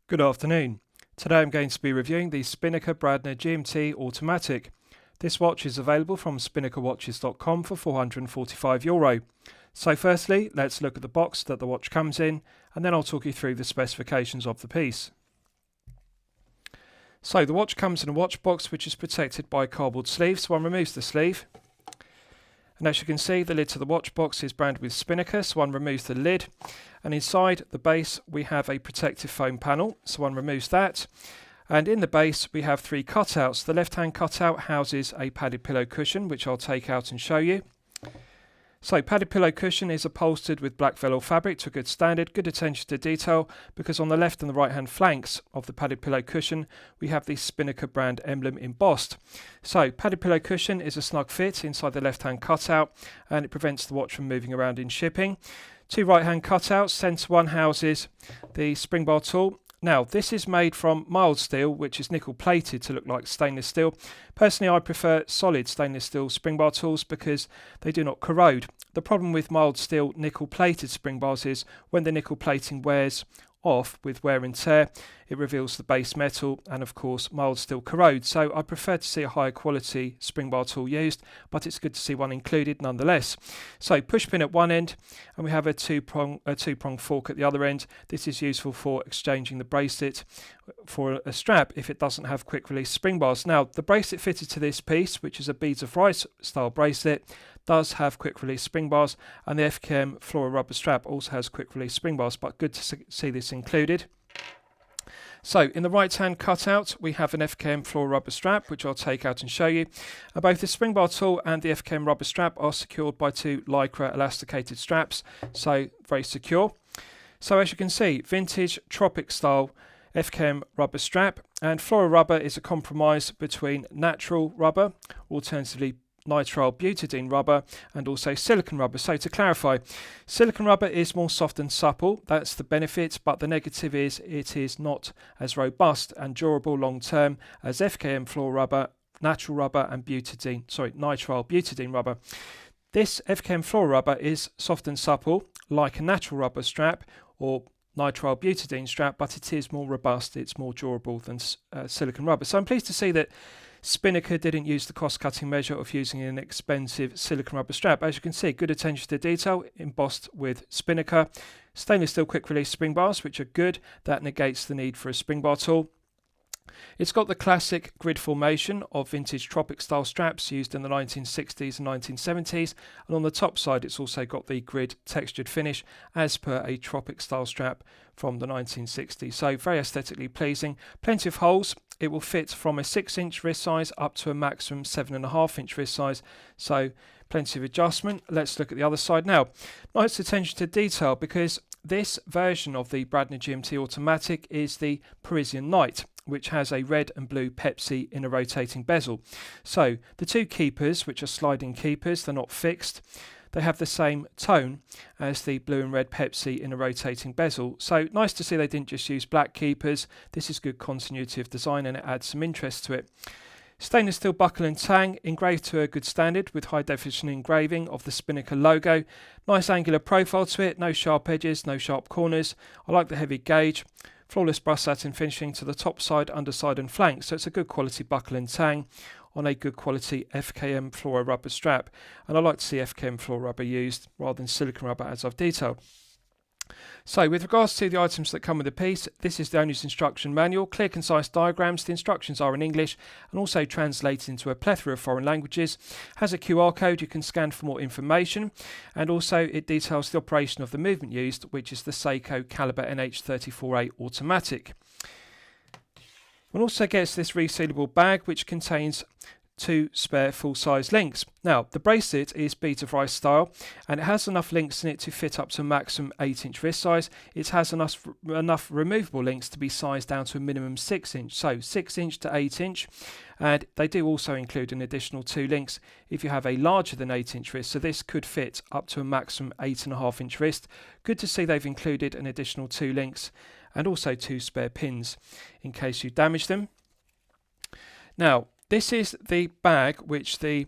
Good afternoon. Today I'm going to be reviewing the Spinnaker Bradner GMT Automatic. This watch is available from spinnakerwatches.com for €445. So firstly, let's look at the box that the watch comes in, and then I'll talk you through the specifications of the piece. So the watch comes in a watch box which is protected by a cardboard sleeve, so one removes the sleeve. And as you can see, the lid to the watch box is branded with Spinnaker, so one removes the lid. And inside the base we have a protective foam panel, so one removes that. And in the base we have three cutouts. The left hand cutout houses a padded pillow cushion, which I'll take out and show you. So padded pillow cushion is upholstered with black velour fabric to a good standard, good attention to detail, because on the left and the right hand flanks of the padded pillow cushion we have the Spinnaker brand emblem embossed. So padded pillow cushion is a snug fit inside the left hand cutout, and it prevents the watch from moving around in shipping. Two right hand cutouts, centre one houses the spring bar tool. Now this is made from mild steel, which is nickel plated to look like stainless steel. Personally I prefer solid stainless steel spring bar tools because they do not corrode. The problem with mild steel nickel plated spring bars is when the nickel plating wears off with wear and tear, it reveals the base metal, and of course mild steel corrodes, so I prefer to see a higher quality spring bar tool used, but it's good to see one included nonetheless. So push pin at one end, and we have a two-prong fork at the other end. This is useful for exchanging the bracelet for a strap if it doesn't have quick release spring bars. Now the bracelet fitted to this piece, which is a beads of rice style bracelet, does have quick release spring bars, and the FKM floral rubber strap also has quick release spring bars, but good to see this included. So in the right hand cutout we have an FKM floral rubber strap, which I'll take out and show you. And both the spring bar tool and the FKM rubber strap are secured by two lycra elasticated straps, so very secure. So as you can see, vintage tropic style FKM rubber strap, and floral rubber is a compromise between natural rubber, alternatively nitrile butadiene rubber, and also silicone rubber. So to clarify, silicone rubber is more soft and supple, that's the benefit, but the negative is it is not as robust and durable long term as FKM floral rubber, natural rubber and nitrile butadiene rubber. This FKM floral rubber is soft and supple like a natural rubber strap or nitrile butadiene strap, but it is more robust, it's more durable than silicone rubber. So I'm pleased to see that Spinnaker didn't use the cost-cutting measure of using an expensive silicone rubber strap. As you can see, good attention to detail, embossed with Spinnaker. Stainless steel quick-release spring bars, which are good. That negates the need for a spring bar tool. It's got the classic grid formation of vintage tropic style straps used in the 1960s and 1970s, and on the top side it's also got the grid textured finish as per a tropic style strap from the 1960s. So very aesthetically pleasing, plenty of holes. It will fit from a 6-inch wrist size up to a maximum 7.5-inch wrist size, so plenty of adjustment. Let's look at the other side now. Nice attention to detail, because this version of the Bradner GMT Automatic is the Parisian Night, which has a red and blue Pepsi in a rotating bezel. So the two keepers, which are sliding keepers, they're not fixed. They have the same tone as the blue and red Pepsi in a rotating bezel. So nice to see they didn't just use black keepers. This is good continuity of design and it adds some interest to it. Stainless steel buckle and tang, engraved to a good standard with high definition engraving of the Spinnaker logo. Nice angular profile to it, no sharp edges, no sharp corners. I like the heavy gauge. Flawless brush satin finishing to the top side, underside and flanks, so it's a good quality buckle and tang on a good quality FKM floral rubber strap, and I like to see FKM floral rubber used rather than silicone rubber as I've detailed. So with regards to the items that come with the piece, this is the owner's instruction manual, clear concise diagrams. The instructions are in English and also translated into a plethora of foreign languages. Has a QR code you can scan for more information, and also it details the operation of the movement used, which is the Seiko Caliber NH34A automatic. One also gets this resealable bag which contains two spare full-size links. Now the bracelet is beads of rice style, and it has enough links in it to fit up to a maximum 8-inch wrist size. It has enough removable links to be sized down to a minimum 6-inch, so 6-inch to 8-inch, and they do also include an additional 2 links if you have a larger than 8-inch wrist, so this could fit up to a maximum 8.5-inch wrist. Good to see they've included an additional 2 links and also 2 spare pins in case you damage them. Now this is the bag which the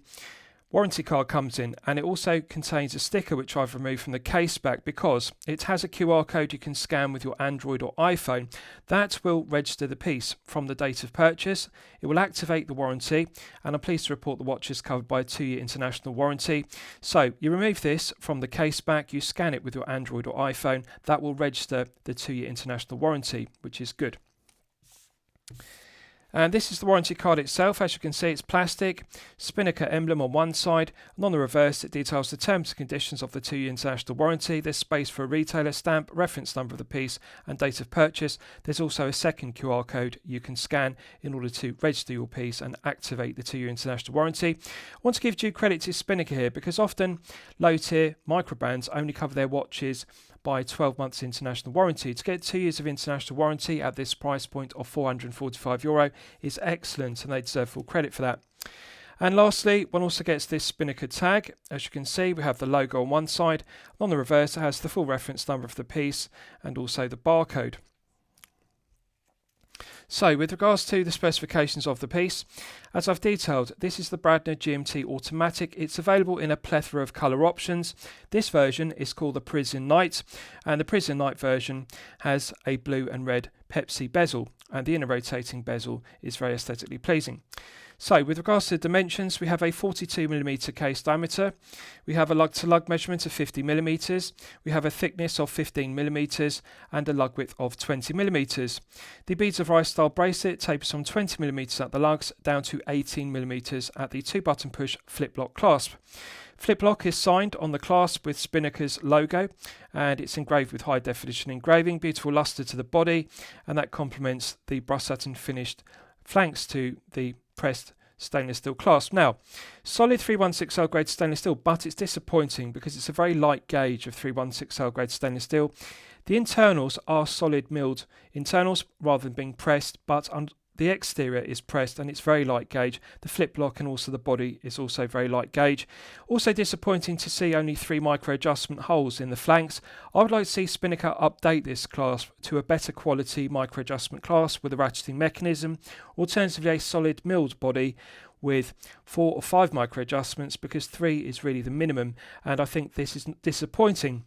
warranty card comes in, and it also contains a sticker which I've removed from the case back because it has a QR code you can scan with your Android or iPhone. That will register the piece from the date of purchase. It will activate the warranty, and I'm pleased to report the watch is covered by a 2-year international warranty. So you remove this from the case back, you scan it with your Android or iPhone, that will register the 2-year international warranty, which is good. And this is the warranty card itself. As you can see, it's plastic, Spinnaker emblem on one side, and on the reverse it details the terms and conditions of the 2-year international warranty. There's space for a retailer stamp, reference number of the piece and date of purchase. There's also a second QR code you can scan in order to register your piece and activate the 2-year international warranty. I want to give due credit to Spinnaker here because often low tier micro brands only cover their watches by 12 months international warranty. To get 2 years of international warranty at this price point of €445 is excellent, and they deserve full credit for that. And lastly, one also gets this Spinnaker tag. As you can see, we have the logo on one side, and on the reverse it has the full reference number of the piece and also the barcode. So, with regards to the specifications of the piece, as I've detailed, this is the Bradner GMT Automatic. It's available in a plethora of colour options. This version is called the Prison Night, and the Prison Night version has a blue and red Pepsi bezel, and the inner rotating bezel is very aesthetically pleasing. So, with regards to dimensions, we have a 42mm case diameter, we have a lug-to-lug measurement of 50mm, we have a thickness of 15mm, and a lug width of 20mm. The beads of rice style bracelet tapers from 20mm at the lugs down to 18mm at the 2-button push flip lock clasp. Flip lock is signed on the clasp with Spinnaker's logo, and it's engraved with high definition engraving, beautiful lustre to the body, and that complements the brushed satin finished flanks to the pressed stainless steel clasp. Now, solid 316L grade stainless steel, but it's disappointing because it's a very light gauge of 316L grade stainless steel. The internals are solid milled internals rather than being pressed, but the exterior is pressed and it's very light gauge. The flip lock and also the body is also very light gauge. Also disappointing to see only 3 micro adjustment holes in the flanks. I would like to see Spinnaker update this clasp to a better quality micro adjustment clasp with a ratcheting mechanism, alternatively a solid milled body with 4 or 5 micro adjustments, because 3 is really the minimum, and I think this is disappointing.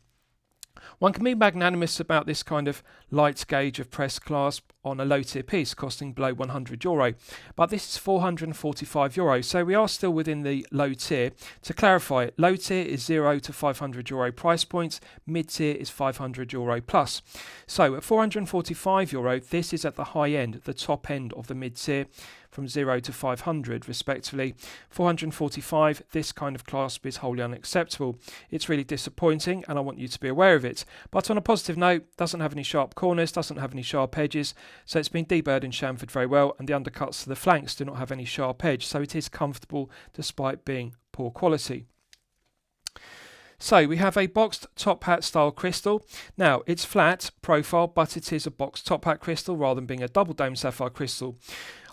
One can be magnanimous about this kind of light gauge of press clasp on a low tier piece costing below €100, but this is €445, so we are still within the low tier. To clarify, low tier is €0 to €500 price points, mid tier is €500 plus. So at €445, this is at the high end, the top end of the mid tier, from 0 to 500 respectively. 445, this kind of clasp is wholly unacceptable. It's really disappointing and I want you to be aware of it. But on a positive note, doesn't have any sharp corners, doesn't have any sharp edges, so it's been deburred and chamfered very well, and the undercuts to the flanks do not have any sharp edge, so it is comfortable despite being poor quality. So we have a boxed top hat style crystal. Now it's flat profile, but it is a boxed top hat crystal rather than being a double dome sapphire crystal.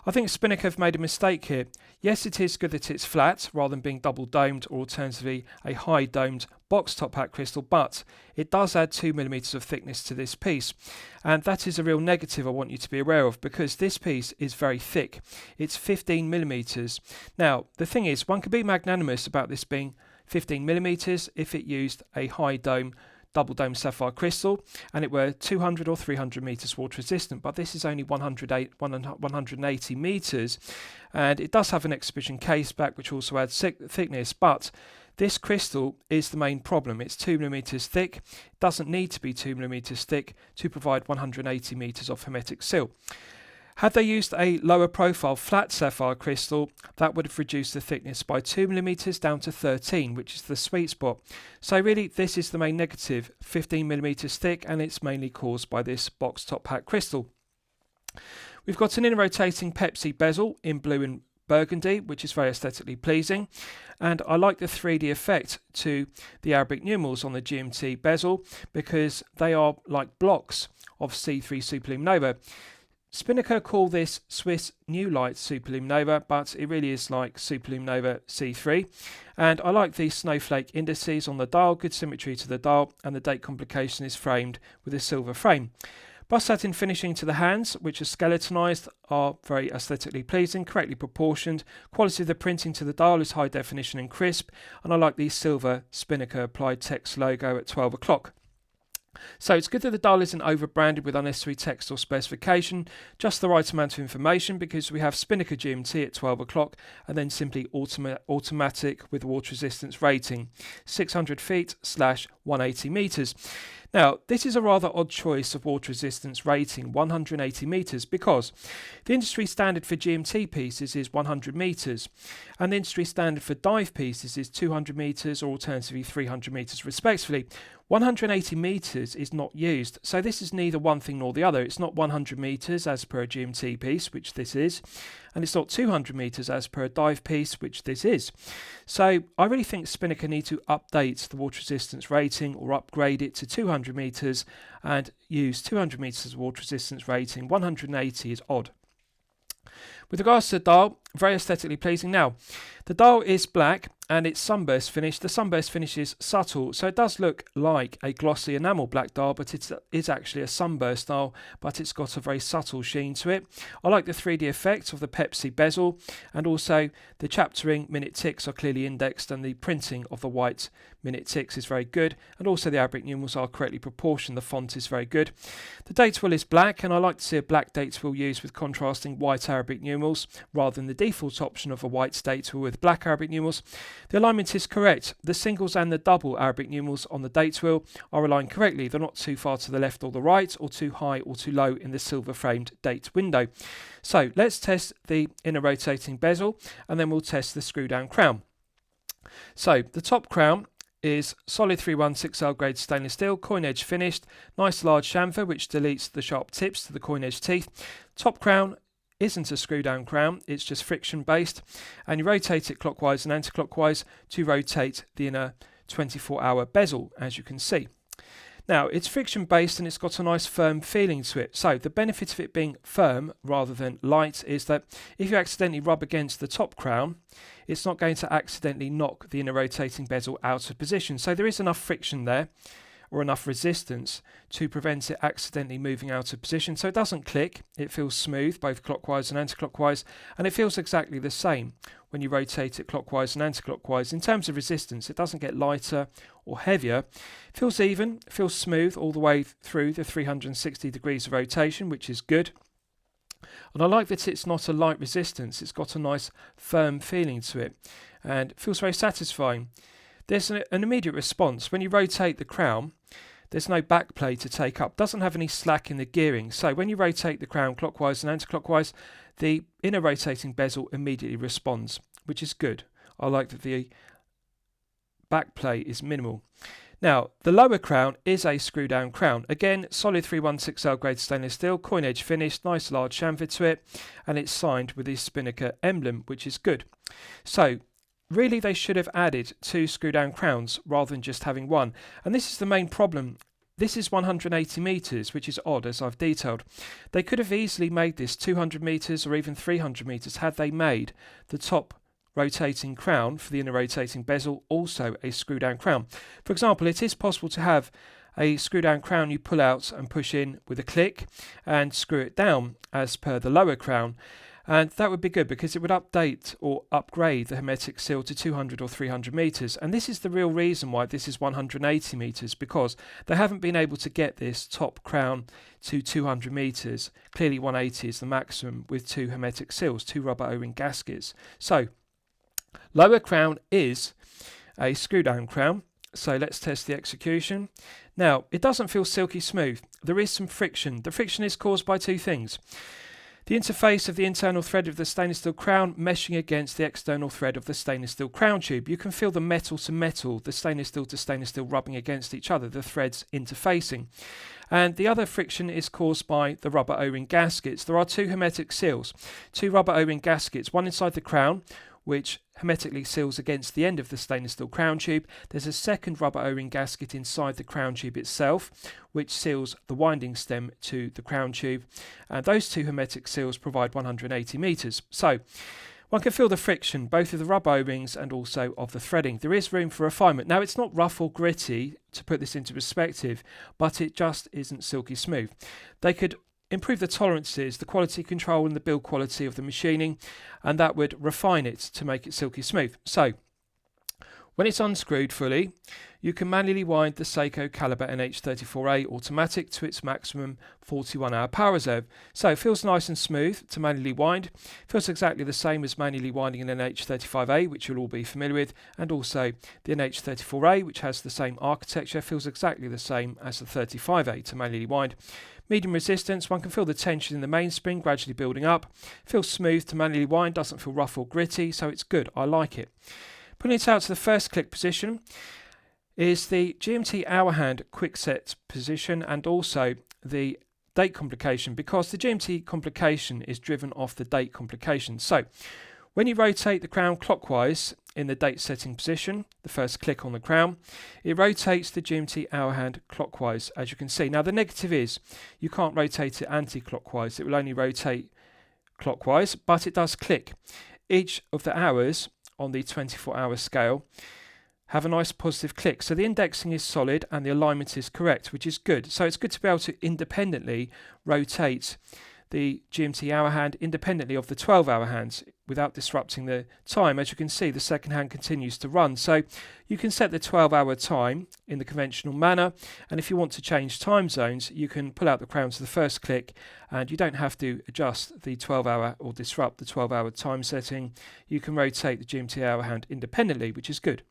I think Spinnaker have made a mistake here. Yes, it is good that it's flat rather than being double domed or alternatively a high domed box top hat crystal, but it does add 2mm of thickness to this piece, and that is a real negative I want you to be aware of, because this piece is very thick. It's 15mm. Now the thing is, one could be magnanimous about this being 15mm if it used a high dome double dome sapphire crystal and it were 200 or 300 meters water resistant, but this is only 180 meters, and it does have an exhibition case back which also adds thickness, but this crystal is the main problem. It's 2mm thick. It doesn't need to be 2mm thick to provide 180 meters of hermetic seal. Had they used a lower profile flat sapphire crystal, that would have reduced the thickness by 2mm down to 13, which is the sweet spot. So really this is the main negative, 15mm thick, and it's mainly caused by this box top hat crystal. We've got an inner rotating Pepsi bezel in blue and burgundy, which is very aesthetically pleasing, and I like the 3D effect to the Arabic numerals on the GMT bezel because they are like blocks of C3 Superlume Nova. Spinnaker call this Swiss New Light Superlume Nova, but it really is like Superlume Nova C3. And I like the snowflake indices on the dial, good symmetry to the dial, and the date complication is framed with a silver frame. Bust satin finishing to the hands, which are skeletonized, are very aesthetically pleasing, correctly proportioned. Quality of the printing to the dial is high definition and crisp, and I like the silver Spinnaker applied text logo at 12 o'clock. So it's good that the dial isn't over-branded with unnecessary text or specification, just the right amount of information, because we have Spinnaker GMT at 12 o'clock and then simply automatic with water resistance rating, 600 feet / 180 metres. Now, this is a rather odd choice of water resistance rating, 180 metres, because the industry standard for GMT pieces is 100 metres, and the industry standard for dive pieces is 200 metres or alternatively 300 metres respectively. 180 metres is not used, so this is neither one thing nor the other. It's not 100 metres as per a GMT piece, which this is, and it's not 200 metres as per a dive piece, which this is. So I really think Spinnaker need to update the water resistance rating or upgrade it to 200 metres and use 200 metres as water resistance rating. 180 is odd. With regards to the dial, very aesthetically pleasing. Now, the dial is black and it's sunburst finish. The sunburst finish is subtle, so it does look like a glossy enamel black dial, but it is actually a sunburst dial, but it's got a very subtle sheen to it. I like the 3D effect of the Pepsi bezel, and also the chaptering minute ticks are clearly indexed, and the printing of the white minute ticks is very good, and also the Arabic numerals are correctly proportioned. The font is very good. The date wheel is black, and I like to see a black date wheel used with contrasting white Arabic numerals rather than the default option of a white date wheel with black Arabic numerals. The alignment is correct. The singles and the double Arabic numerals on the date wheel are aligned correctly. They're not too far to the left or the right, or too high or too low in the silver framed date window. So let's test the inner rotating bezel, and then we'll test the screw down crown. So the top crown is solid 316L grade stainless steel, coin edge finished, nice large chamfer which deletes the sharp tips to the coin edge teeth. Top crown isn't a screw down crown, it's just friction based, and you rotate it clockwise and anti-clockwise to rotate the inner 24-hour bezel, as you can see. Now, it's friction based and it's got a nice firm feeling to it. So the benefit of it being firm rather than light is that if you accidentally rub against the top crown, it's not going to accidentally knock the inner rotating bezel out of position. So there is enough friction there, or enough resistance, to prevent it accidentally moving out of position. So it doesn't click, it feels smooth both clockwise and anti-clockwise, and it feels exactly the same when you rotate it clockwise and anti-clockwise. In terms of resistance, it doesn't get lighter or heavier. It feels even, it feels smooth all the way through the 360 degrees of rotation, which is good. And I like that it's not a light resistance, it's got a nice firm feeling to it, and it feels very satisfying. There's an immediate response. When you rotate the crown, there's no back play to take up. Doesn't have any slack in the gearing. So when you rotate the crown clockwise and anti-clockwise, the inner rotating bezel immediately responds, which is good. I like that the back play is minimal. Now, the lower crown is a screw down crown. Again, solid 316L grade stainless steel, coin edge finished, nice large chamfer to it, and it's signed with the Spinnaker emblem, which is good. So, really, they should have added 2 screw down crowns rather than just having one. And this is the main problem. This is 180 metres, which is odd, as I've detailed. They could have easily made this 200 metres or even 300 metres had they made the top rotating crown for the inner rotating bezel also a screw down crown. For example, it is possible to have a screw down crown you pull out and push in with a click and screw it down as per the lower crown. And that would be good because it would update or upgrade the hermetic seal to 200 or 300 metres. And this is the real reason why this is 180 metres, because they haven't been able to get this top crown to 200 metres. Clearly 180 is the maximum with 2 hermetic seals, 2 rubber O-ring gaskets. So lower crown is a screw down crown. So let's test the execution. Now, it doesn't feel silky smooth. There is some friction. The friction is caused by 2 things. The interface of the internal thread of the stainless steel crown meshing against the external thread of the stainless steel crown tube. You can feel the metal to metal, the stainless steel to stainless steel rubbing against each other, the threads interfacing. And the other friction is caused by the rubber O-ring gaskets. There are 2 hermetic seals, 2 rubber O-ring gaskets, one inside the crown, which hermetically seals against the end of the stainless steel crown tube. There's a second rubber O-ring gasket inside the crown tube itself, which seals the winding stem to the crown tube. And those 2 hermetic seals provide 180 metres. So One can feel the friction, both of the rubber O-rings and also of the threading. There is room for refinement. Now, it's not rough or gritty, to put this into perspective, but it just isn't silky smooth. They could improve the tolerances, the quality control and the build quality of the machining, and that would refine it to make it silky smooth. So, when it's unscrewed fully, you can manually wind the Seiko Calibre NH34A automatic to its maximum 41-hour power reserve. So it feels nice and smooth to manually wind. Feels exactly the same as manually winding an NH35A, which you'll all be familiar with, and also the NH34A, which has the same architecture, feels exactly the same as the 35A to manually wind. Medium resistance, one can feel the tension in the mainspring gradually building up. Feels smooth to manually wind, doesn't feel rough or gritty, so it's good. I like it. Putting it out to the first click position is the GMT hour hand quick set position and also the date complication, because the GMT complication is driven off the date complication. So when you rotate the crown clockwise in the date setting position, the first click on the crown, it rotates the GMT hour hand clockwise, as you can see. Now the negative is you can't rotate it anti-clockwise, it will only rotate clockwise, but it does click. Each of the hours on the 24-hour scale have a nice positive click. So the indexing is solid and the alignment is correct, which is good. So it's good to be able to independently rotate the GMT hour hand independently of the 12-hour hands without disrupting the time. As you can see, the second hand continues to run. So you can set the 12-hour time in the conventional manner, and if you want to change time zones, you can pull out the crown to the first click, and you don't have to adjust the 12-hour or disrupt the 12-hour time setting. You can rotate the GMT hour hand independently, which is good.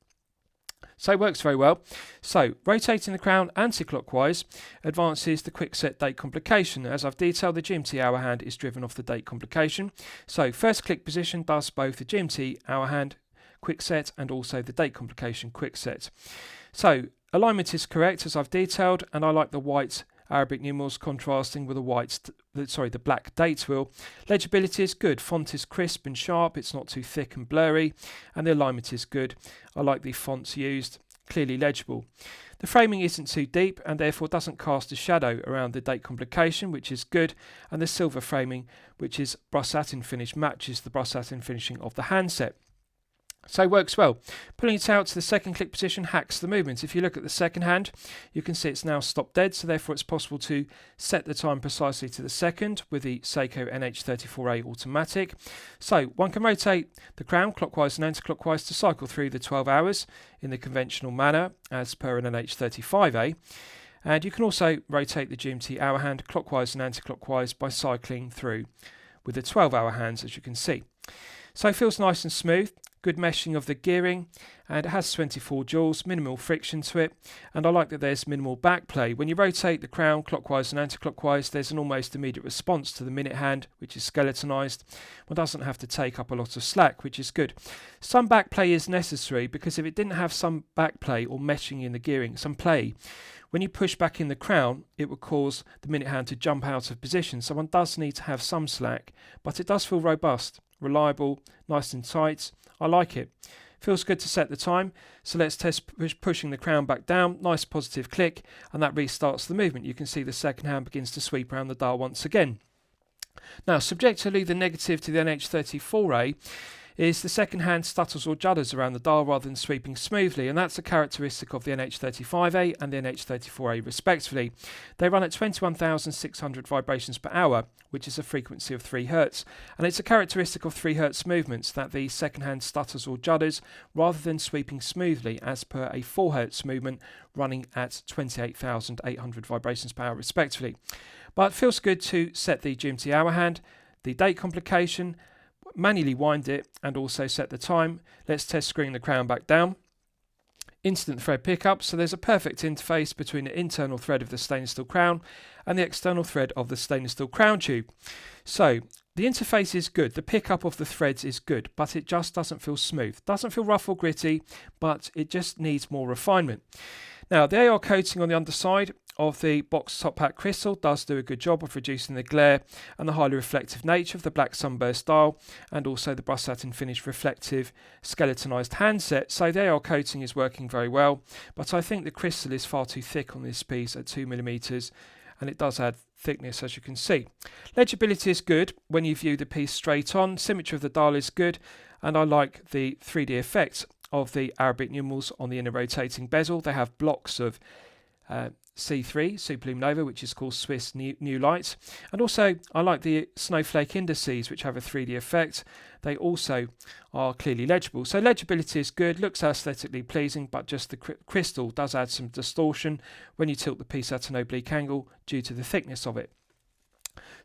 So it works very well. So rotating the crown anti-clockwise advances the quick set date complication. As I've detailed, the GMT hour hand is driven off the date complication. So first click position does both the GMT hour hand quick set and also the date complication quick set. So alignment is correct as I've detailed, and I like the white Arabic numerals contrasting with the black date wheel. Legibility is good, font is crisp and sharp, it's not too thick and blurry, and the alignment is good. I like the fonts used, clearly legible. The framing isn't too deep and therefore doesn't cast a shadow around the date complication, which is good, and the silver framing, which is brush satin finish, matches the brush satin finishing of the handset. So it works well. Pulling it out to the second click position hacks the movement. If you look at the second hand, you can see it's now stopped dead, so therefore it's possible to set the time precisely to the second with the Seiko NH34A automatic. So one can rotate the crown clockwise and anti-clockwise to cycle through the 12 hours in the conventional manner as per an NH35A. And you can also rotate the GMT hour hand clockwise and anti-clockwise by cycling through with the 12-hour hands, as you can see. So it feels nice and smooth, good meshing of the gearing, and it has 24 joules, minimal friction to it, and I like that there's minimal backplay. When you rotate the crown clockwise and anti-clockwise, there's an almost immediate response to the minute hand, which is skeletonized. One doesn't have to take up a lot of slack, which is good. Some backplay is necessary, because if it didn't have some backplay or meshing in the gearing, some play, when you push back in the crown, it would cause the minute hand to jump out of position. So one does need to have some slack, but it does feel robust, reliable, nice and tight. I like it. Feels good to set the time. So let's test pushing the crown back down. Nice positive click, and that restarts the movement. You can see the second hand begins to sweep around the dial once again. Now, subjectively, the negative to the NH34A is the second hand stutters or judders around the dial rather than sweeping smoothly, and that's a characteristic of the NH35A and the NH34A respectively. They run at 21,600 vibrations per hour, which is a frequency of 3 Hz, and it's a characteristic of 3 Hz movements that the second hand stutters or judders rather than sweeping smoothly as per a 4 Hz movement running at 28,800 vibrations per hour respectively. But it feels good to set the GMT hour hand, the date complication, manually wind it, and also set the time. Let's test screwing the crown back down. Instant thread pickup, so there's a perfect interface between the internal thread of the stainless steel crown and the external thread of the stainless steel crown tube. So the interface is good, the pickup of the threads is good, but it just doesn't feel smooth. Doesn't feel rough or gritty, but it just needs more refinement. Now, the AR coating on the underside of the box top pack crystal does do a good job of reducing the glare and the highly reflective nature of the black sunburst dial, and also the brush satin finished reflective skeletonized handset. So the AR coating is working very well, but I think the crystal is far too thick on this piece at 2mm, and it does add thickness, as you can see. Legibility is good when you view the piece straight on. Symmetry of the dial is good, and I like the 3D effect of the Arabic numerals on the inner rotating bezel. They have blocks of C3, Super Lume Nova, which is called Swiss New Light. And also, I like the snowflake indices, which have a 3D effect. They also are clearly legible. So legibility is good, looks aesthetically pleasing, but just the crystal does add some distortion when you tilt the piece at an oblique angle due to the thickness of it.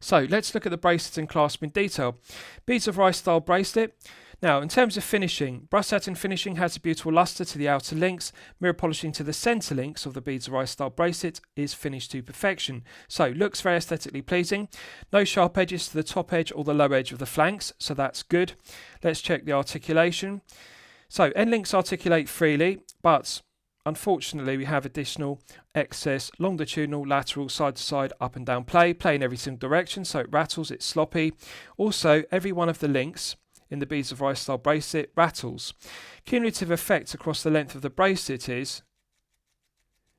So let's look at the bracelet and clasp in detail. Beads of rice style bracelet. Now, in terms of finishing, brush satin finishing has a beautiful luster to the outer links. Mirror polishing to the centre links of the beads of rice style bracelet is finished to perfection. So, looks very aesthetically pleasing. No sharp edges to the top edge or the low edge of the flanks, so that's good. Let's check the articulation. So, end links articulate freely, but unfortunately we have additional excess longitudinal, lateral, side to side, up and down play in every single direction, so it rattles, it's sloppy. Also, every one of the links in the beads of rice style bracelet rattles. Cumulative effect across the length of the bracelet is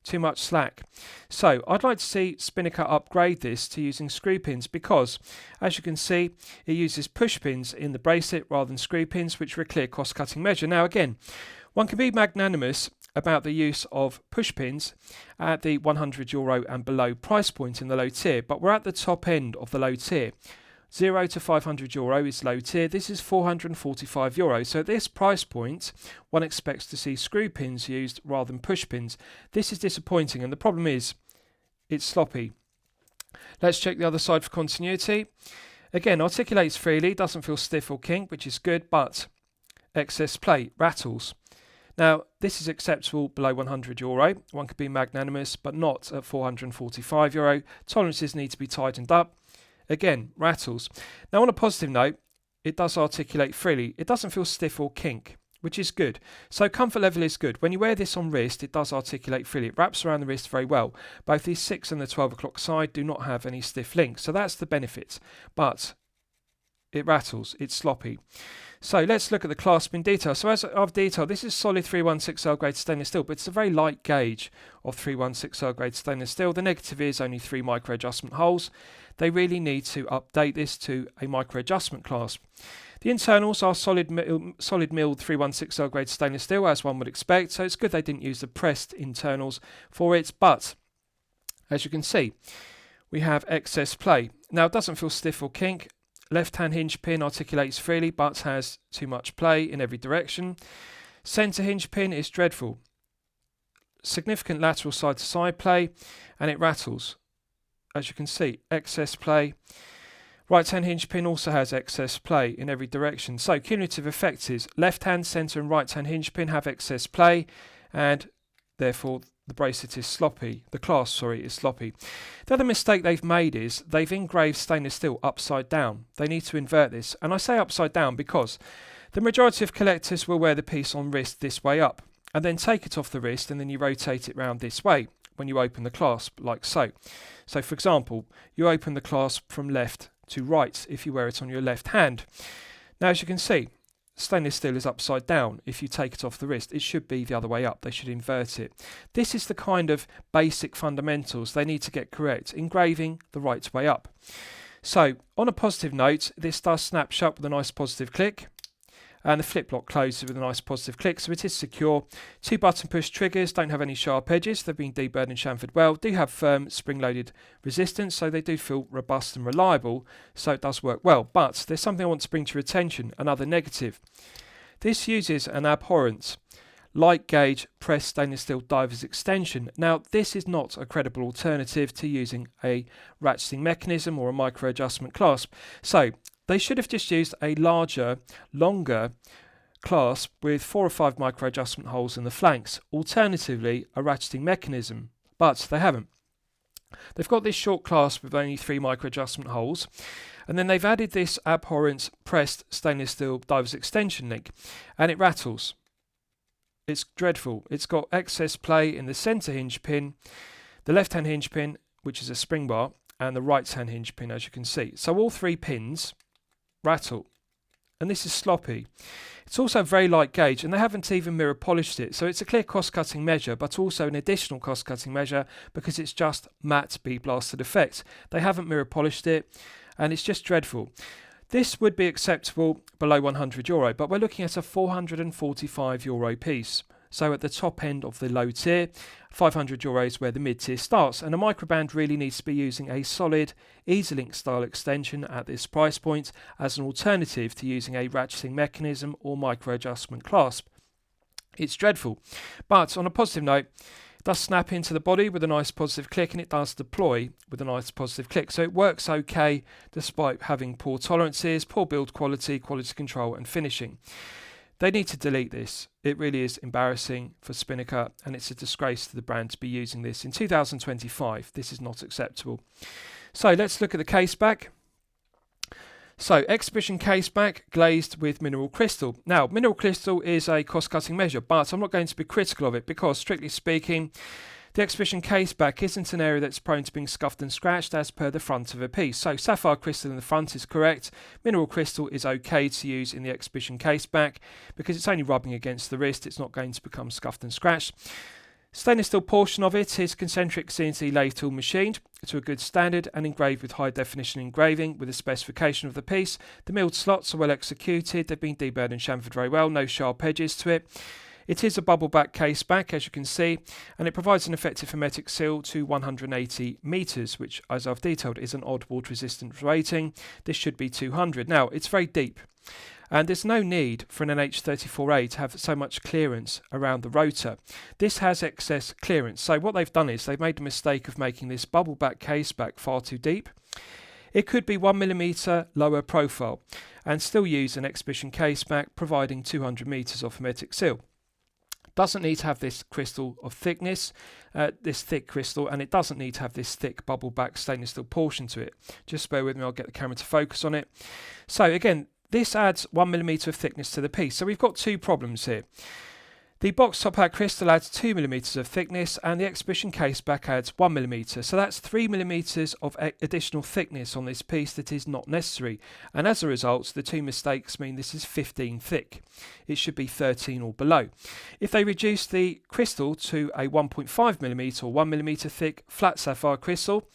too much slack. So I'd like to see Spinnaker upgrade this to using screw pins, because as you can see it uses push pins in the bracelet rather than screw pins, which are a clear cost cutting measure. Now again, one can be magnanimous about the use of push pins at the €100 and below price point in the low tier, but we're at the top end of the low tier. €0 to €500 is low tier. This is €445. So at this price point, one expects to see screw pins used rather than push pins. This is disappointing, and the problem is it's sloppy. Let's check the other side for continuity. Again, articulates freely, doesn't feel stiff or kink, which is good, but excess play rattles. Now, this is acceptable below €100. One could be magnanimous, but not at €445. Tolerances need to be tightened up. Again, rattles. Now, on a positive note, it does articulate freely. It doesn't feel stiff or kink, which is good. So comfort level is good. When you wear this on wrist, it does articulate freely. It wraps around the wrist very well. Both the 6 and the 12 o'clock side do not have any stiff links, so that's the benefit. But it rattles, it's sloppy. So let's look at the clasp in detail. So as I've detailed, this is solid 316L grade stainless steel, but it's a very light gauge of 316L grade stainless steel. The negative is only 3 micro adjustment holes. They really need to update this to a micro adjustment clasp. The internals are solid milled 316L grade stainless steel, as one would expect, so it's good they didn't use the pressed internals for it, but as you can see, we have excess play. Now, it doesn't feel stiff or kink. Left hand hinge pin articulates freely but has too much play in every direction. Centre hinge pin is dreadful. Significant lateral side to side play, and it rattles. As you can see, excess play. Right hand hinge pin also has excess play in every direction. So cumulative effect is left hand, centre and right hand hinge pin have excess play, and therefore the bracelet is sloppy. The clasp, is sloppy. The other mistake they've made is they've engraved stainless steel upside down. They need to invert this. And I say upside down because the majority of collectors will wear the piece on wrist this way up, and then take it off the wrist, and then you rotate it round this way when you open the clasp, like so. So for example, you open the clasp from left to right if you wear it on your left hand. Now, as you can see, stainless steel is upside down. If you take it off the wrist, it should be the other way up. They should invert it. This is the kind of basic fundamentals they need to get correct, engraving the right way up. So on a positive note, this does snap shut with a nice positive click, and the flip lock closes with a nice positive click, so it is secure. 2 button push triggers, don't have any sharp edges. They've been deburred and chamfered well. Do have firm spring-loaded resistance, so they do feel robust and reliable, so it does work well. But there's something I want to bring to your attention, another negative. This uses an abhorrent light gauge pressed stainless steel diver's extension. Now, this is not a credible alternative to using a ratcheting mechanism or a micro adjustment clasp. So they should have just used a larger, longer clasp with 4 or 5 micro adjustment holes in the flanks, alternatively a ratcheting mechanism, but they haven't. They've got this short clasp with only 3 micro adjustment holes, and then they've added this abhorrent pressed stainless steel diver's extension link, and it rattles. It's dreadful. It's got excess play in the centre hinge pin, the left hand hinge pin, which is a spring bar, and the right hand hinge pin, as you can see. So all 3 pins rattle. and this is sloppy. It's also very light gauge, and they haven't even mirror polished it, so it's a clear cost-cutting measure, but also an additional cost-cutting measure because it's just matte bead blasted effect. They haven't mirror polished it, and it's just dreadful. This would be acceptable below €100, but we're looking at a €445 piece. So at the top end of the low tier, €500 where the mid tier starts, and a microband really needs to be using a solid EasyLink style extension at this price point as an alternative to using a ratcheting mechanism or micro adjustment clasp. It's dreadful, but on a positive note, it does snap into the body with a nice positive click, and it does deploy with a nice positive click, so it works okay despite having poor tolerances, poor build quality, quality control and finishing. They need to delete this. It really is embarrassing for Spinnaker, and it's a disgrace to the brand to be using this in 2025. This is not acceptable. So let's look at the case back. So exhibition case back glazed with mineral crystal. Now, mineral crystal is a cost-cutting measure, but I'm not going to be critical of it because, strictly speaking, the exhibition case back isn't an area that's prone to being scuffed and scratched as per the front of a piece. So sapphire crystal in the front is correct. Mineral crystal is okay to use in the exhibition case back because it's only rubbing against the wrist. It's not going to become scuffed and scratched. Stainless steel portion of it is concentric CNC lathe tool machined to a good standard and engraved with high definition engraving with a specification of the piece. The milled slots are well executed. They've been deburred and chamfered very well. No sharp edges to it. It is a bubble back case back, as you can see, and it provides an effective hermetic seal to 180 metres, which, as I've detailed, is an odd water resistance rating. This should be 200. Now, it's very deep, and there's no need for an NH34A to have so much clearance around the rotor. This has excess clearance, so what they've done is they've made the mistake of making this bubble back case back far too deep. It could be 1mm lower profile and still use an exhibition case back, providing 200 metres of hermetic seal. Doesn't need to have this crystal of thickness, this thick crystal, and it doesn't need to have this thick bubble back stainless steel portion to it. Just bear with me, I'll get the camera to focus on it. So again, this adds 1mm of thickness to the piece. So we've got two problems here. The box top hat crystal adds 2mm of thickness, and the exhibition case back adds 1mm. So that's 3mm of additional thickness on this piece that is not necessary. And as a result, the two mistakes mean this is 15 thick. It should be 13 or below. If they reduce the crystal to a 1.5mm or 1mm thick flat sapphire crystal,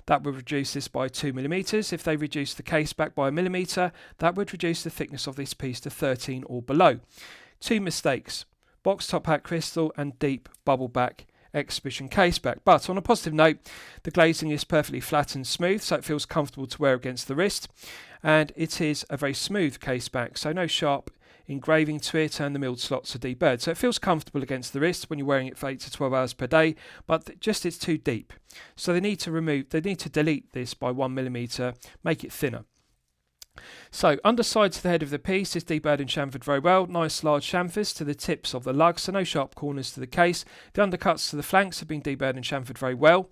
that would reduce this by 2mm. If they reduce the case back by 1mm, that would reduce the thickness of this piece to 13 or below. Two mistakes. Box top hat crystal and deep bubble back exhibition case back. But on a positive note, the glazing is perfectly flat and smooth, so it feels comfortable to wear against the wrist, and it is a very smooth case back, so no sharp engraving to it, and the milled slots are deburred, so it feels comfortable against the wrist when you're wearing it for 8 to 12 hours per day, but just it's too deep, so they need to delete this by 1mm, make it thinner. So, underside to the head of the piece is deburred and chamfered very well. Nice large chamfers to the tips of the lugs, so no sharp corners to the case. The undercuts to the flanks have been deburred and chamfered very well.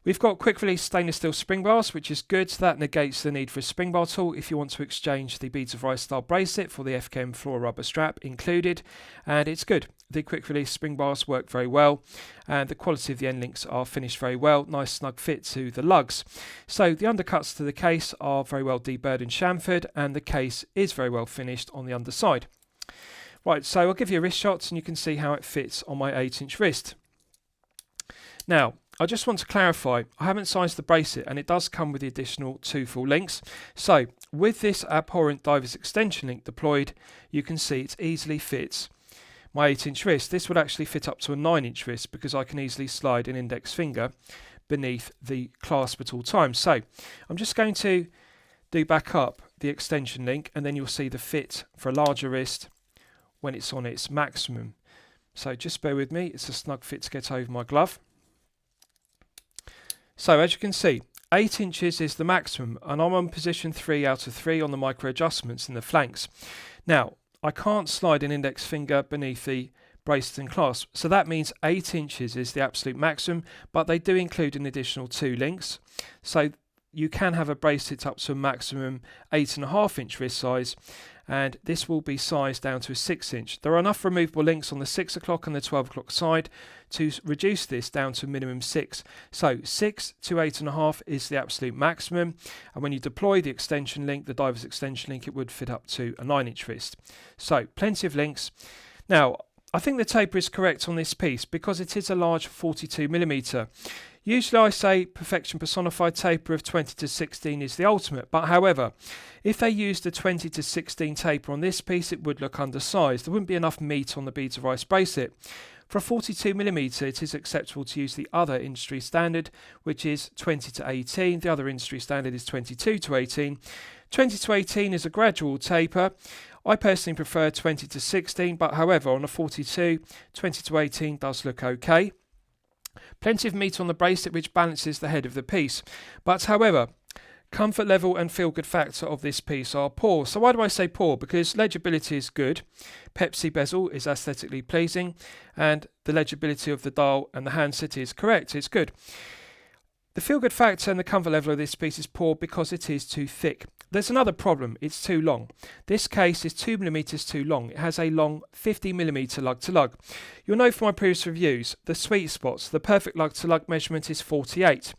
We've got quick release stainless steel spring bars, which is good. So that negates the need for a spring bar tool if you want to exchange the beads of rice style bracelet for the FKM floor rubber strap included, and it's good. The quick release spring bars work very well, and the quality of the end links are finished very well. Nice snug fit to the lugs. So the undercuts to the case are very well deburred and chamfered, and the case is very well finished on the underside. Right, so I'll give you a wrist shot and you can see how it fits on my 8-inch wrist. Now, I just want to clarify, I haven't sized the bracelet, and it does come with the additional 2 full links. So with this abhorrent diver's extension link deployed, you can see it easily fits my 8-inch wrist. This would actually fit up to a 9-inch wrist because I can easily slide an index finger beneath the clasp at all times. So I'm just going to do back up the extension link, and then you'll see the fit for a larger wrist when it's on its maximum. So just bear with me, it's a snug fit to get over my glove. So as you can see, 8 inches is the maximum, and I'm on position 3 out of 3 on the micro adjustments in the flanks. Now, I can't slide an index finger beneath the bracelet and clasp, so that means 8 inches is the absolute maximum, but they do include an additional 2 links. So you can have a bracelet up to a maximum 8.5-inch wrist size, and this will be sized down to a 6-inch. There are enough removable links on the 6 o'clock and the 12 o'clock side to reduce this down to a minimum 6. So 6 to 8.5 is the absolute maximum, and when you deploy the extension link, the diver's extension link, it would fit up to a 9-inch wrist. So plenty of links. Now, I think the taper is correct on this piece because it is a large 42mm. Usually I say perfection personified taper of 20 to 16 is the ultimate, but however, if they used a 20 to 16 taper on this piece, it would look undersized. There wouldn't be enough meat on the beads of rice bracelet. For a 42mm, it is acceptable to use the other industry standard, which is 20 to 18. The other industry standard is 22 to 18. 20 to 18 is a gradual taper. I personally prefer 20 to 16, but however, on a 42, 20 to 18 does look okay. Plenty of meat on the bracelet, which balances the head of the piece. But however, comfort level and feel good factor of this piece are poor. So why do I say poor? Because legibility is good, Pepsi bezel is aesthetically pleasing, and the legibility of the dial and the handset is correct, it's good. The feel good factor and the comfort level of this piece is poor because it is too thick. There's another problem, it's too long. This case is 2mm too long. It has a long 50mm lug to lug. You'll know from my previous reviews, the sweet spots, the perfect lug to lug measurement is 48.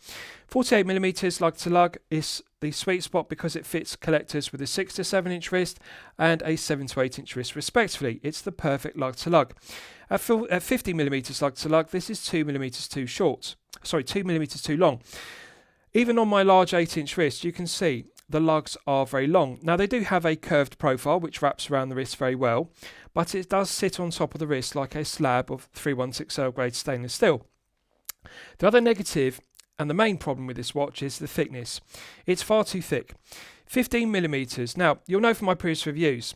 48mm lug to lug is the sweet spot because it fits collectors with a 6 to 7-inch wrist and a 7 to 8-inch wrist respectively. It's the perfect lug to lug. At 50mm lug to lug, this is 2mm too short. Sorry, 2mm too long. Even on my large 8-inch wrist, you can see the lugs are very long. Now they do have a curved profile which wraps around the wrist very well, but it does sit on top of the wrist like a slab of 316L grade stainless steel. The other negative and the main problem with this watch is the thickness. It's far too thick. 15mm. Now you'll know from my previous reviews,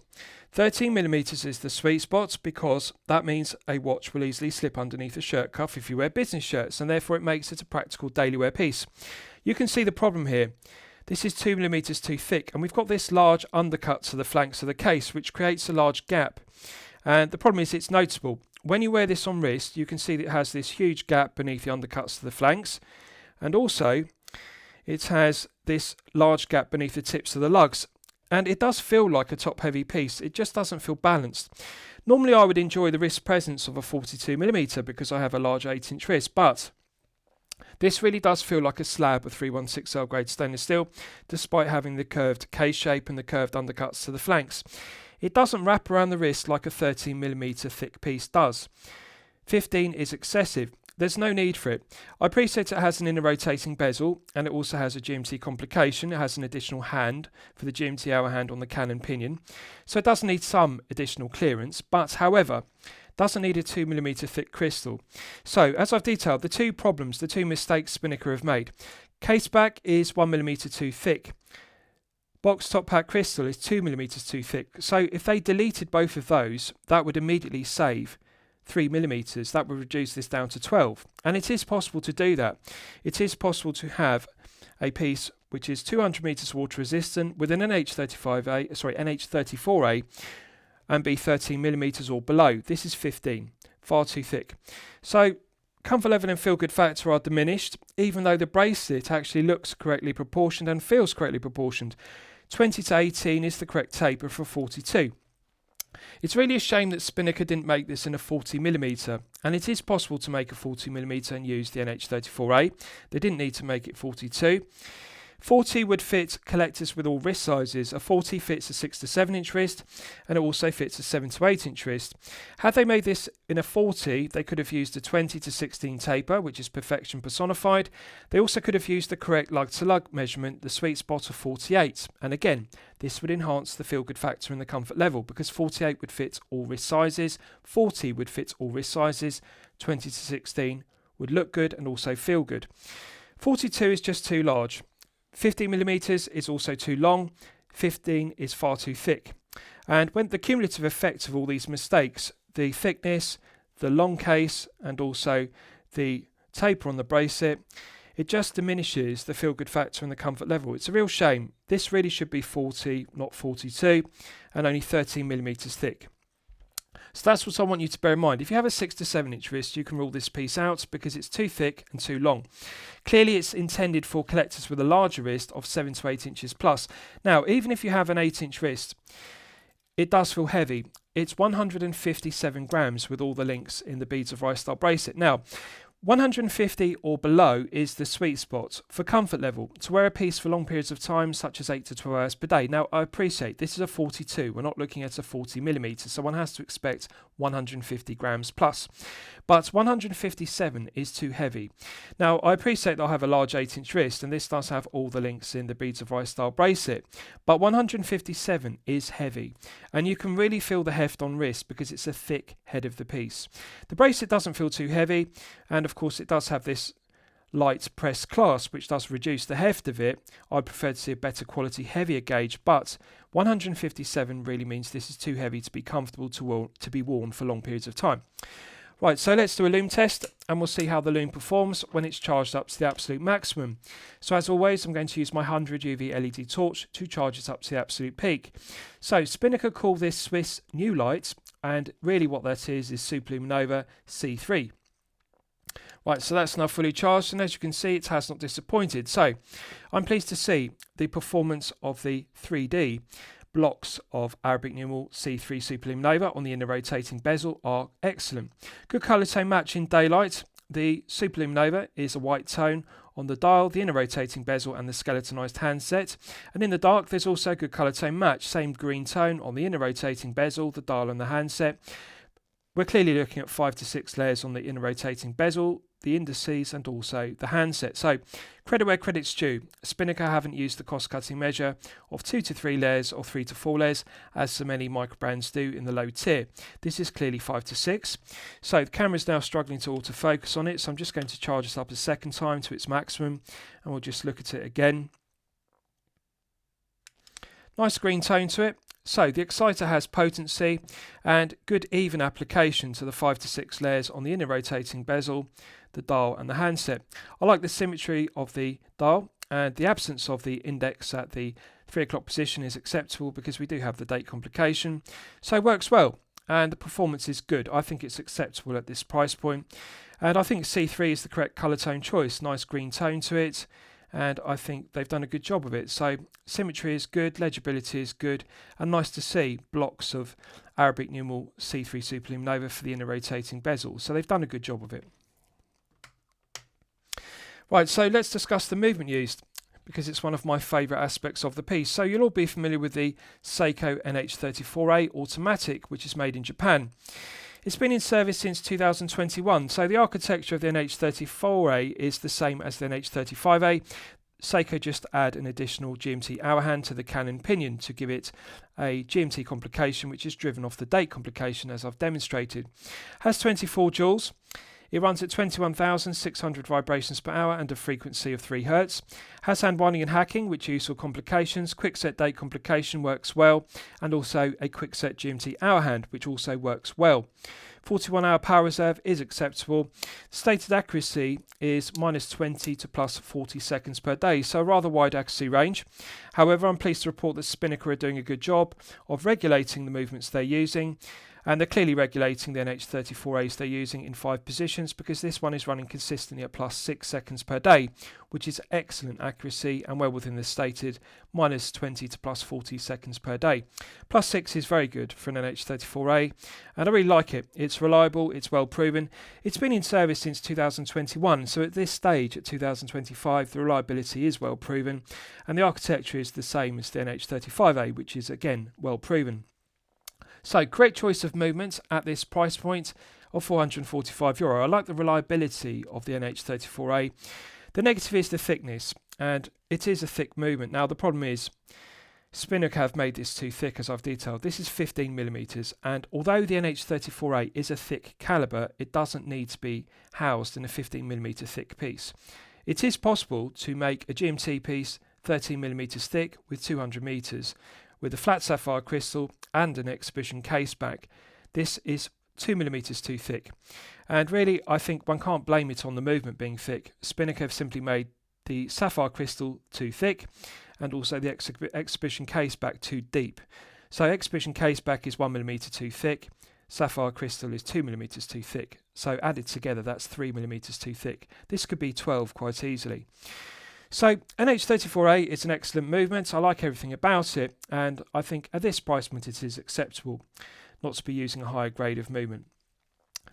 13mm is the sweet spot because that means a watch will easily slip underneath a shirt cuff if you wear business shirts, and therefore it makes it a practical daily wear piece. You can see the problem here. This is 2mm too thick, and we've got this large undercut to the flanks of the case, which creates a large gap. And the problem is it's notable. When you wear this on wrist, you can see that it has this huge gap beneath the undercuts to the flanks, and also it has this large gap beneath the tips of the lugs. And it does feel like a top-heavy piece. It just doesn't feel balanced. Normally I would enjoy the wrist presence of a 42mm because I have a large 8-inch wrist, but this really does feel like a slab of 316L grade stainless steel, despite having the curved case shape and the curved undercuts to the flanks. It doesn't wrap around the wrist like a 13mm thick piece does. 15 is excessive. There's no need for it. I appreciate it has an inner rotating bezel, and it also has a GMT complication. It has an additional hand for the GMT hour hand on the Canon pinion, so it does need some additional clearance, but however, doesn't need a 2mm thick crystal. So, as I've detailed, the two problems, the two mistakes Spinnaker have made. Case back is 1mm too thick. Box top pack crystal is 2mm too thick. So, if they deleted both of those, that would immediately save 3mm. That would reduce this down to 12. And it is possible to do that. It is possible to have a piece which is 200 meters water resistant with an NH34A, and be 13mm or below. This is 15, far too thick. So comfort level and feel good factor are diminished, even though the bracelet actually looks correctly proportioned and feels correctly proportioned. 20 to 18 is the correct taper for 42. It's really a shame that Spinnaker didn't make this in a 40mm, and it is possible to make a 40mm and use the NH34A. They didn't need to make it 42. 40 would fit collectors with all wrist sizes. A 40 fits a 6 to 7-inch wrist, and it also fits a 7 to 8-inch wrist. Had they made this in a 40, they could have used a 20 to 16 taper, which is perfection personified. They also could have used the correct lug to lug measurement, the sweet spot of 48. And again, this would enhance the feel good factor and the comfort level, because 48 would fit all wrist sizes, 40 would fit all wrist sizes, 20 to 16 would look good and also feel good. 42 is just too large. 15mm is also too long, 15 is far too thick. And when the cumulative effect of all these mistakes, the thickness, the long case, and also the taper on the bracelet, it just diminishes the feel good factor and the comfort level. It's a real shame. This really should be 40, not 42, and only 13mm thick. So that's what I want you to bear in mind. If you have a 6 to 7 inch wrist, you can rule this piece out because it's too thick and too long. Clearly it's intended for collectors with a larger wrist of 7 to 8 inches plus. Now, even if you have an 8 inch wrist, it does feel heavy. It's 157 grams with all the links in the Beads of Rice style bracelet. Now, 150 or below is the sweet spot for comfort level to wear a piece for long periods of time, such as 8 to 12 hours per day. Now, I appreciate this is a 42. We're not looking at a 40 millimeter, so one has to expect 150 grams plus. But 157 is too heavy. Now, I appreciate that I have a large 8 inch wrist, and this does have all the links in the Beads of Rice style bracelet, but 157 is heavy, and you can really feel the heft on wrist because it's a thick head of the piece. The bracelet doesn't feel too heavy, and of course it does have this light press clasp, which does reduce the heft of it. I'd prefer to see a better quality, heavier gauge, but 157 really means this is too heavy to be comfortable to be worn for long periods of time. Right, so let's do a Lume test, and we'll see how the Lume performs when it's charged up to the absolute maximum. So as always, I'm going to use my 100 UV LED torch to charge it up to the absolute peak. So Spinnaker call this Swiss new light, and really what that is Superluminova C3. Right, so that's now fully charged, and as you can see, it has not disappointed. So I'm pleased to see the performance of the 3D blocks of Arabic numeral C3 Superluminova on the inner rotating bezel are excellent. Good colour tone match in daylight. The Superluminova is a white tone on the dial, the inner rotating bezel and the skeletonized handset. And in the dark, there's also a good colour tone match. Same green tone on the inner rotating bezel, the dial and the handset. We're clearly looking at 5 to 6 layers on the inner rotating bezel, the indices and also the handset. So credit where credit's due. Spinnaker haven't used the cost-cutting measure of 2 to 3 layers or 3 to 4 layers as so many micro brands do in the low tier. This is clearly 5 to 6. So the camera's now struggling to autofocus on it, so I'm just going to charge this up a second time to its maximum, and we'll just look at it again. Nice green tone to it. So the exciter has potency and good even application to the 5 to 6 layers on the inner rotating bezel, the dial and the handset. I like the symmetry of the dial, and the absence of the index at the 3 o'clock position is acceptable because we do have the date complication. So it works well, and the performance is good. I think it's acceptable at this price point, and I think C3 is the correct colour tone choice. Nice green tone to it, and I think they've done a good job of it. So symmetry is good, legibility is good, and nice to see blocks of Arabic numeral C3 Superluminova for the inner rotating bezel. So they've done a good job of it. Right, so let's discuss the movement used, because it's one of my favourite aspects of the piece. So you'll all be familiar with the Seiko NH34A automatic, which is made in Japan. It's been in service since 2021, so the architecture of the NH34A is the same as the NH35A. Seiko just add an additional GMT hour hand to the cannon pinion to give it a GMT complication, which is driven off the date complication as I've demonstrated. Has 24 joules. It runs at 21,600 vibrations per hour and a frequency of 3 Hz. Has hand winding and hacking, which are useful complications. Quickset date complication works well, and also a quickset GMT hour hand, which also works well. 41 hour power reserve is acceptable. Stated accuracy is -20 to +40 seconds per day, so a rather wide accuracy range. However, I'm pleased to report that Spinnaker are doing a good job of regulating the movements they're using, and they're clearly regulating the NH34As they're using in 5 positions, because this one is running consistently at +6 seconds per day, which is excellent accuracy and well within the stated -20 to +40 seconds per day. +6 is very good for an NH34A, and I really like it. It's reliable, it's well proven. It's been in service since 2021, so at this stage, at 2025, the reliability is well proven, and the architecture is the same as the NH35A, which is again well proven. So, great choice of movements at this price point of €445. I like the reliability of the NH34A. The negative is the thickness, and it is a thick movement. Now, the problem is Spinnaker have made this too thick, as I've detailed. This is 15mm, and although the NH34A is a thick calibre, it doesn't need to be housed in a 15mm thick piece. It is possible to make a GMT piece 13mm thick with 200 metres, with a flat sapphire crystal and an exhibition case back. This is 2mm too thick, and really I think one can't blame it on the movement being thick. Spinnaker have simply made the sapphire crystal too thick, and also the exhibition case back too deep. So exhibition case back is 1mm too thick, sapphire crystal is 2mm too thick. So added together, that's 3mm too thick. This could be 12 quite easily. So NH34A is an excellent movement. I like everything about it, and I think at this price point it is acceptable not to be using a higher grade of movement.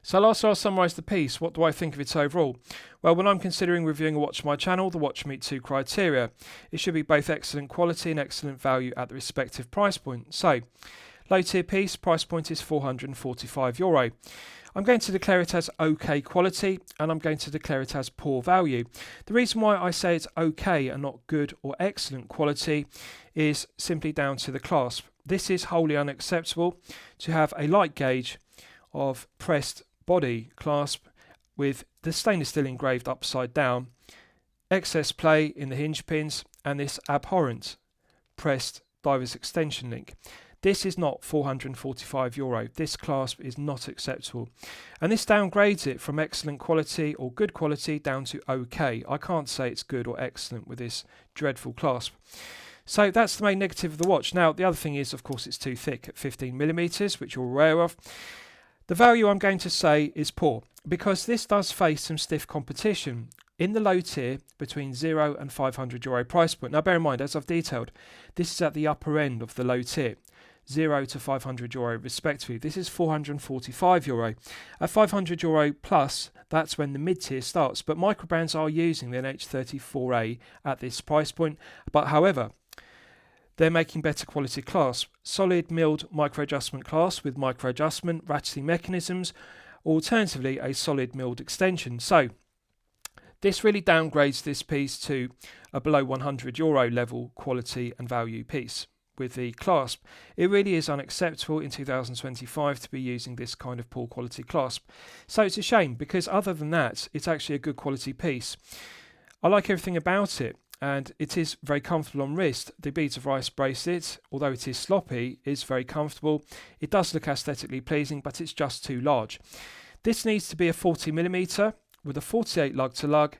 So lastly, I'll summarise the piece. What do I think of it overall? Well, when I'm considering reviewing a watch on my channel, the watch meets 2 criteria. It should be both excellent quality and excellent value at the respective price point. So, low tier piece, price point is €445. I'm going to declare it as okay quality, and I'm going to declare it as poor value. The reason why I say it's okay and not good or excellent quality is simply down to the clasp. This is wholly unacceptable to have a light gauge of pressed body clasp with the stainless steel engraved upside down, excess play in the hinge pins, and this abhorrent pressed diver's extension link. This is not €445. This clasp is not acceptable. And this downgrades it from excellent quality or good quality down to okay. I can't say it's good or excellent with this dreadful clasp. So that's the main negative of the watch. Now, the other thing is, of course, it's too thick at 15mm, which you're aware of. The value I'm going to say is poor, because this does face some stiff competition in the low tier between €0 and €500 price point. Now, bear in mind, as I've detailed, this is at the upper end of the low tier. €0 to €500 respectively. This is €445. At €500 plus, that's when the mid-tier starts. But microbrands are using the NH34A at this price point. But however, they're making better quality clasp. Solid milled micro adjustment clasp with micro adjustment, ratcheting mechanisms, or alternatively a solid milled extension. So this really downgrades this piece to a below €100 level quality and value piece. With the clasp, it really is unacceptable in 2025 to be using this kind of poor quality clasp. So it's a shame, because other than that, it's actually a good quality piece. I like everything about it, and it is very comfortable on wrist. The beads of rice bracelet, although it is sloppy, is very comfortable. It does look aesthetically pleasing, but it's just too large. This needs to be a 40mm with a 48 lug to lug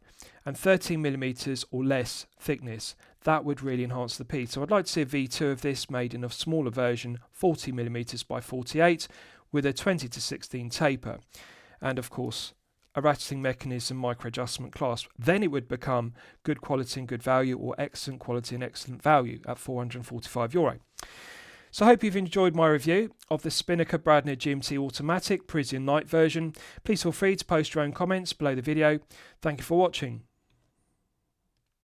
and 13mm or less thickness. That would really enhance the piece. So I'd like to see a V2 of this made in a smaller version, 40mm by 48, with a 20 to 16 taper. And of course, a ratcheting mechanism micro adjustment clasp. Then it would become good quality and good value, or excellent quality and excellent value at €445. So I hope you've enjoyed my review of the Spinnaker Bradner GMT Automatic Parisian Night version. Please feel free to post your own comments below the video. Thank you for watching.